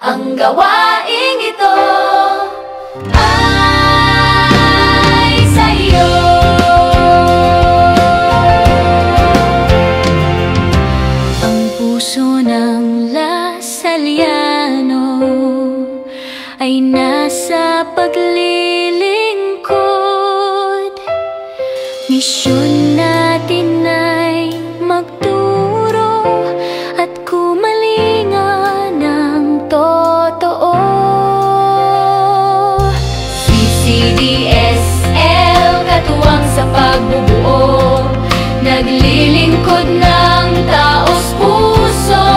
Ang gawaing ito ay sa'yo. Ang puso ng Lasalliano ay nasa paglilingkod. Misyon natin ay magturo at kumalingan ng totoo. CCDSL katuwang sa pagbubuo, naglilingkod ng taos puso.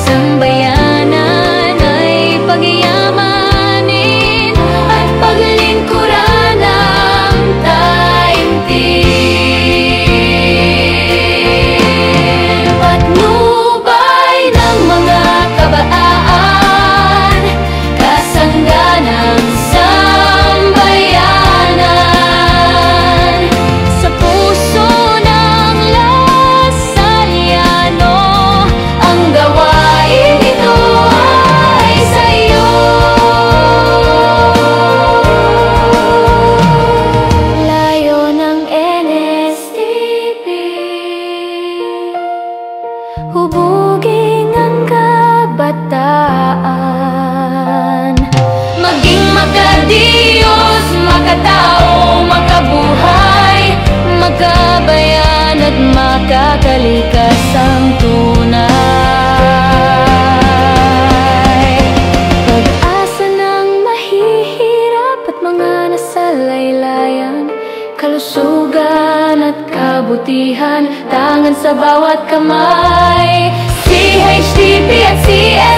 Sambayanan ay pagyamanin at paglingkuran ng taimtim. Patnubay ng mga kabataan, kasangga ng sambayanan. Sa puso ng Lasalliano, ang gawain ito ay sa'yo. Layo ng NSTP, hubugin ang kabataan. Maging makadiyos, makatao, makabuhay, makabayan at makakalikas ang tunay. Pag-asa ng mahihirap at mga nasa laylayan, kalusugan at kabutihan, tangan sa bawat kamay. CHTP at CS